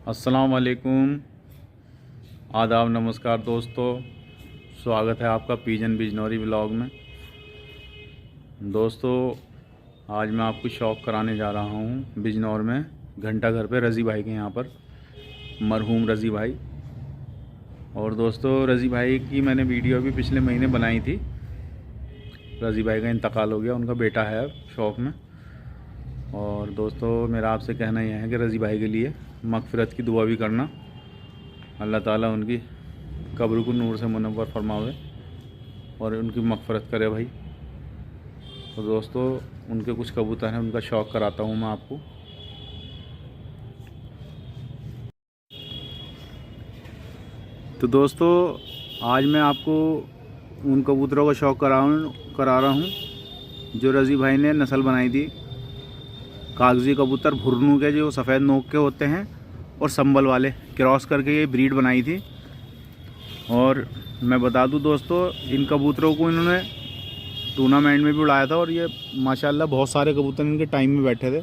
अस्सलाम वालेकुम, आदाब, नमस्कार दोस्तों। स्वागत है आपका पिजन बिजनौरी व्लॉग में। दोस्तों, आज मैं आपको शौक कराने जा रहा हूँ बिजनौर में, घंटा घर पे रज़ी भाई के यहाँ पर, मरहूम रज़ी भाई। और दोस्तों, रज़ी भाई की मैंने वीडियो भी पिछले महीने बनाई थी। रज़ी भाई का इंतकाल हो गया, उनका बेटा है शौक में। और दोस्तों, मेरा आपसे कहना यह है कि रज़ी भाई के लिए मग़फ़िरत की दुआ भी करना। अल्लाह ताला उनकी कब्र को नूर से मुनव्वर फरमावे और उनकी मग़फ़िरत करे भाई। तो दोस्तों, उनके कुछ कबूतर हैं, उनका शौक़ कराता हूँ मैं आपको। तो दोस्तों, आज मैं आपको उन कबूतरों का शौक़ करा रहा हूँ जो रज़ी भाई ने नस्ल बनाई थी। कागज़ी कबूतर भुरनू के, जो सफ़ेद नोक के होते हैं, और संबल वाले क्रॉस करके ये ब्रीड बनाई थी। और मैं बता दूं दोस्तों, इन कबूतरों को इन्होंने टूर्नामेंट में भी उड़ाया था। और ये माशाल्लाह बहुत सारे कबूतर इनके टाइम में बैठे थे।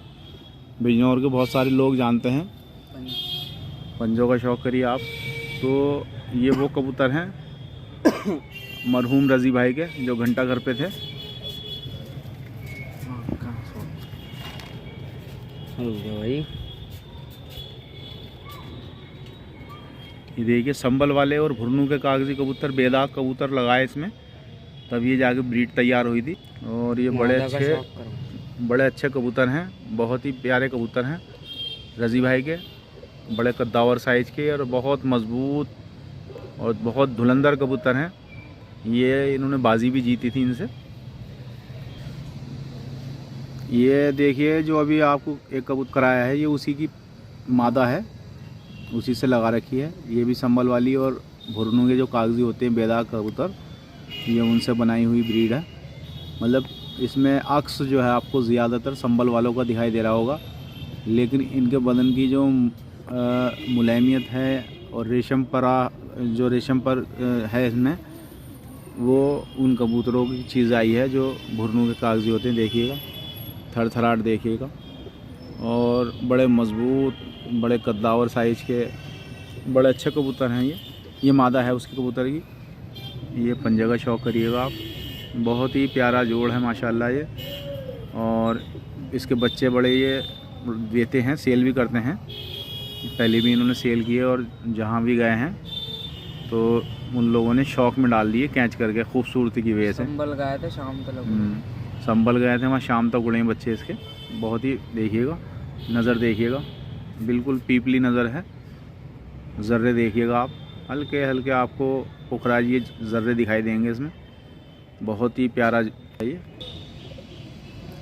बिजनौर के बहुत सारे लोग जानते हैं। पंजों का शौक़ करिए आप। तो ये वो कबूतर हैं मरहूम रज़ी भाई के, जो घंटा घर पे थे। भाई ये देखिए, संबल वाले और भुरनू के कागज़ी कबूतर, बेदाग कबूतर लगाए इसमें, तब ये जाके ब्रीड तैयार हुई थी। और ये बड़े अच्छे कबूतर हैं, बहुत ही प्यारे कबूतर हैं रज़ी भाई के। बड़े कद्दावर साइज़ के और बहुत मज़बूत और बहुत धुलंधर कबूतर हैं ये। इन्होंने बाजी भी जीती थी इनसे। ये देखिए, जो अभी आपको एक कबूतर कराया है, ये उसी की मादा है, उसी से लगा रखी है। ये भी संबल वाली और भुरनू के जो कागज़ी होते हैं बेदाग कबूतर, ये उनसे बनाई हुई ब्रीड है। मतलब इसमें अक्स जो है आपको ज़्यादातर संबल वालों का दिखाई दे रहा होगा, लेकिन इनके बदन की जो मुलायमियत है और रेशम पर है इसमें, वो उन कबूतरों की चीज़ आई है जो भुरनू के कागज़ी होते हैं। देखिएगा, थरथराट देखिएगा, और बड़े मज़बूत, बड़े कद्दावर साइज़ के बड़े अच्छे कबूतर हैं ये मादा है उसकी कबूतर की। ये पंजे का शौक़ करिएगा आप। बहुत ही प्यारा जोड़ है माशाल्लाह ये। और इसके बच्चे बड़े ये देते हैं, सेल भी करते हैं। पहले भी इन्होंने सेल किए और जहाँ भी गए हैं तो उन लोगों ने शौक़ में डाल दिए कैच करके, खूबसूरती की वजह से। संबल गए थे शाम तक, संबल गए थे, वहाँ शाम तक उड़े बच्चे इसके। बहुत ही देखिएगा, नज़र देखिएगा, बिल्कुल पीपली नज़र है। ज़र्रे देखिएगा आप, हल्के हल्के आपको पुखराजी ज़र्रे दिखाई देंगे इसमें। बहुत ही प्यारा है ये।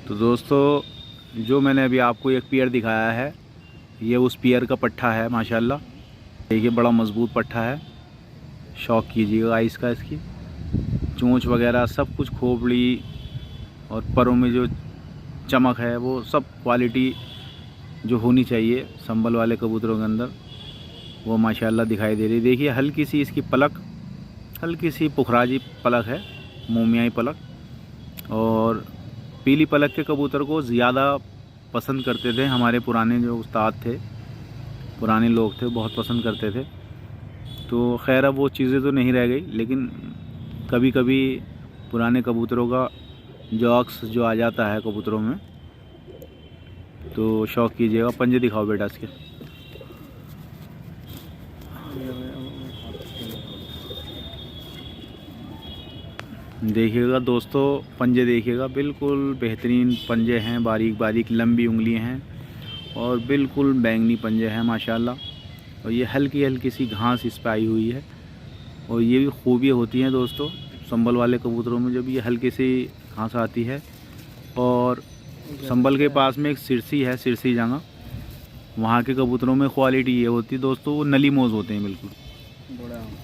तो दोस्तों, जो मैंने अभी आपको एक पेयर दिखाया है, ये उस पेयर का पट्ठा है माशाल्लाह। देखिए, बड़ा मज़बूत पट्ठा है। शौक़ कीजिएगा इसका। इसकी चोंच वगैरह सब कुछ, खोपड़ी और परों में जो चमक है, वो सब क्वालिटी जो होनी चाहिए संबल वाले कबूतरों के अंदर, वो माशाल्लाह दिखाई दे रही। देखिए, हल्की सी इसकी पलक, हल्की सी पुखराजी पलक है, मोमियाई पलक। और पीली पलक के कबूतर को ज़्यादा पसंद करते थे हमारे पुराने जो उस्ताद थे, पुराने लोग थे, बहुत पसंद करते थे। तो खैर अब वो चीज़ें तो नहीं रह गई, लेकिन कभी कभी पुराने कबूतरों का जो अक्स जो आ जाता है कबूतरों में, तो शौक़ कीजिएगा। पंजे दिखाओ बेटा इसके। देखिएगा दोस्तों, पंजे देखिएगा, बिल्कुल बेहतरीन पंजे हैं, बारीक बारीक लंबी उंगलियां हैं और बिल्कुल बैंगनी पंजे हैं माशाल्लाह। और ये हल्की हल्की सी घास इस पर आई हुई है। और ये भी खूबियाँ होती हैं दोस्तों संबल वाले कबूतरों में, जब ये हल्की सी घास आती है। और संबल के पास में एक सिरसी है, सिरसी जगह, वहाँ के कबूतरों में क्वालिटी ये होती है दोस्तों, वो नली मोज़ होते हैं बिल्कुल।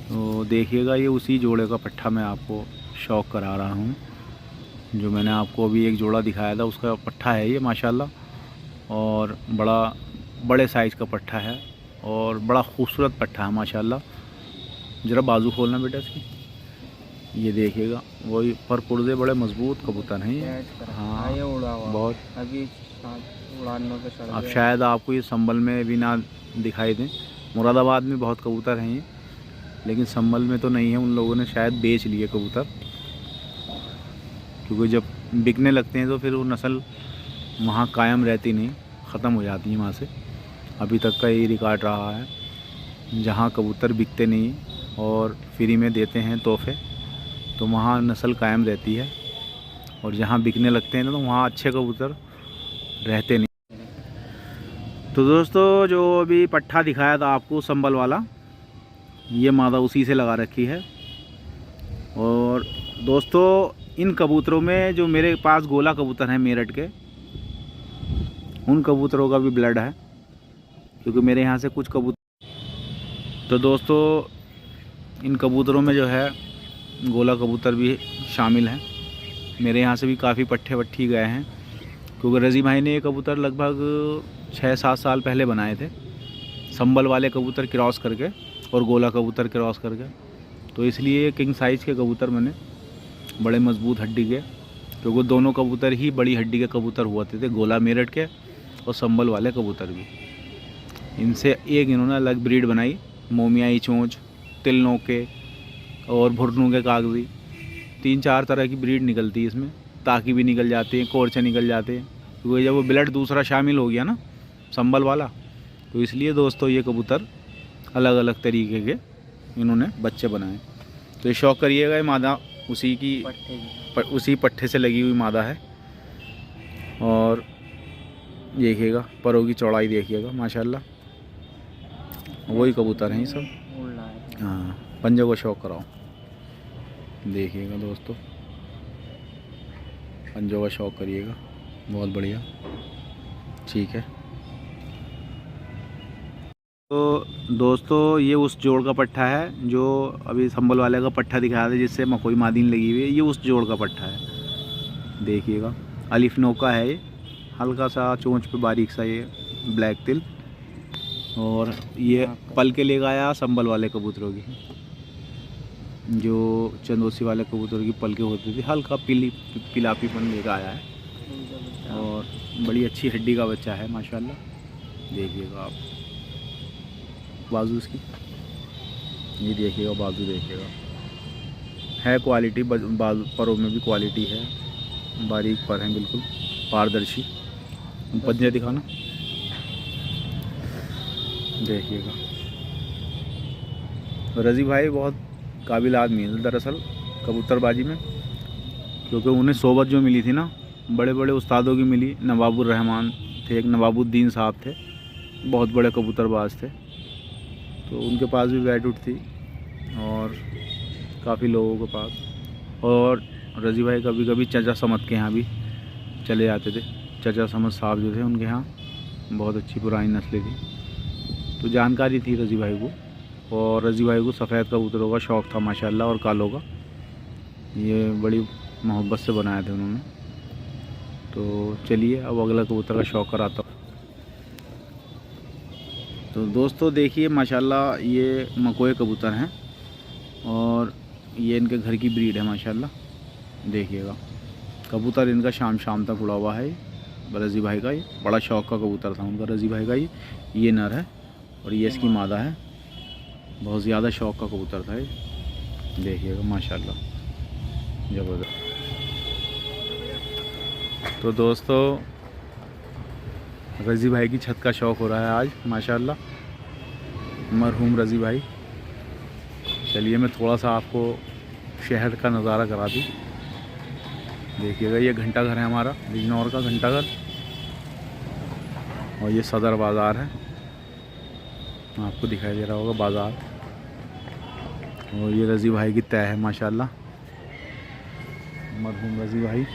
तो देखिएगा, ये उसी जोड़े का पट्ठा मैं आपको शौक़ करा रहा हूँ। जो मैंने आपको अभी एक जोड़ा दिखाया था, उसका पट्ठा है ये माशाल्लाह। और बड़े साइज़ का पट्ठा है और बड़ा खूबसूरत पट्ठा है माशाल्लाह। ज़रा बाजू खोलना बेटा इसकी। ये देखिएगा, वही पर पुर्जे बड़े मज़बूत कबूतर हैं ये। हाँ, ये उड़ा हुआ बहुत। अभी उड़ानों पे चढ़ अब गया। शायद आपको ये संभल में भी ना दिखाई दें। मुरादाबाद में बहुत कबूतर हैं ये, लेकिन संभल में तो नहीं है। उन लोगों ने शायद बेच लिए कबूतर, क्योंकि जब बिकने लगते हैं तो फिर वो नस्ल वहाँ कायम रहती नहीं, ख़त्म हो जाती है वहाँ से। अभी तक का यही रिकॉर्ड रहा है, जहाँ कबूतर बिकते नहीं और फ्री में देते हैं तोहफे, तो वहाँ नस्ल कायम रहती है, और जहाँ बिकने लगते हैं तो वहाँ अच्छे कबूतर रहते नहीं। तो दोस्तों, जो अभी पट्ठा दिखाया था आपको संभल वाला, ये मादा उसी से लगा रखी है। और दोस्तों, इन कबूतरों में जो मेरे पास गोला कबूतर हैं मेरठ के, उन कबूतरों का भी ब्लड है, क्योंकि मेरे यहाँ से कुछ कबूतर। तो दोस्तों, इन कबूतरों में जो है गोला कबूतर भी शामिल हैं। मेरे यहाँ से भी काफ़ी पट्ठे वट्ठी गए हैं, क्योंकि रज़ी भाई ने ये कबूतर लगभग 6-7 साल पहले बनाए थे, संभल वाले कबूतर क्रॉस करके और गोला कबूतर क्रॉस करके। तो इसलिए किंग साइज़ के कबूतर मैंने, बड़े मजबूत हड्डी के, क्योंकि दोनों कबूतर ही बड़ी हड्डी के कबूतर हुआ थे, गोला मेरठ के और संभल वाले कबूतर भी। इनसे एक इन्होंने अलग ब्रीड बनाई, मोमियाई चोंच, तिल नोके और भुरनू के कागजी, 3-4 तरह की ब्रीड निकलती है इसमें। ताकि भी निकल जाते हैं, कोरचे निकल जाते हैं, क्योंकि जब वो ब्लड दूसरा शामिल हो गया ना संभल वाला, तो इसलिए दोस्तों ये कबूतर अलग अलग तरीके के इन्होंने बच्चे बनाए। तो ये शौक करिएगा, ये मादा उसी पट्ठे से लगी हुई मादा है। और देखिएगा परों की चौड़ाई, देखिएगा माशाल्लाह, वही कबूतर हैं ये सब। हाँ, पंजे को शौक कराओ, देखिएगा दोस्तों, पंजों का शौक करिएगा, बहुत बढ़िया। ठीक है, तो दोस्तों, ये उस जोड़ का पट्ठा है जो अभी संभल वाले का पट्ठा दिखाया था, जिससे मकोई मादीन लगी हुई है। ये उस जोड़ का पट्ठा है, देखिएगा। अलिफ नोका है ये, हल्का सा चोंच पे बारीक सा ये ब्लैक तिल। और ये पल के लेकर आया संभल वाले कबूतरों की, जो चंदोसी वाले कबूतरों की पल के होती थी, हल्का पिलापीपन लेकर आया है। और बड़ी अच्छी हड्डी का बच्चा है माशाल्लाह। देखिएगा आप बाजू इसकी, ये देखिएगा बाजू, देखिएगा है क्वालिटी, बाजू परों में भी क्वालिटी है, बारीक पर हैं, बिल्कुल पारदर्शी। पंजे दिखाना, देखिएगा। रज़ी भाई बहुत काबिल आदमी है दरअसल कबूतरबाजी में, क्योंकि उन्हें सोबत जो मिली थी ना, बड़े बड़े उस्तादों की मिली। नवाबुर रहमान थे, एक नवाबुद्दीन साहब थे, बहुत बड़े कबूतरबाज थे, तो उनके पास भी बैट उठ थी और काफ़ी लोगों के पास। और रज़ी भाई कभी कभी चचा समद के यहाँ भी चले जाते थे। चचा समद साहब जो थे, उनके यहाँ बहुत अच्छी पुरानी नस्लें थी, तो जानकारी थी रज़ी भाई को। और रज़ी भाई को सफ़ेद कबूतरों का शौक़ था माशाल्लाह, और कालों का। ये बड़ी मोहब्बत से बनाए थे उन्होंने। तो चलिए अब अगला कबूतर का शौक़ कराता हूँ। तो दोस्तों देखिए माशाल्लाह, ये मकोए कबूतर हैं और ये इनके घर की ब्रीड है माशाल्लाह। देखिएगा कबूतर इनका शाम तक उड़ा हुआ है। रज़ी भाई का ये बड़ा शौक़ का कबूतर था उनका, रज़ी भाई का ये नर है और ये इसकी मादा है। बहुत ज़्यादा शौक़ का कबूतर था ये, देखिएगा माशाल्लाह, ज़बरदस्त। तो दोस्तों, रज़ी भाई की छत का शौक़ हो रहा है आज माशाल्लाह, मरहूम रज़ी भाई। चलिए मैं थोड़ा सा आपको शहर का नज़ारा करा दूँ। देखिएगा ये घंटा घर है हमारा, बिजनौर का घंटा घर, और ये सदर बाज़ार है, आपको दिखाई दे रहा होगा बाज़ार। और ये रज़ी भाई की तय है माशाल्लाह, मरहूम रज़ी भाई।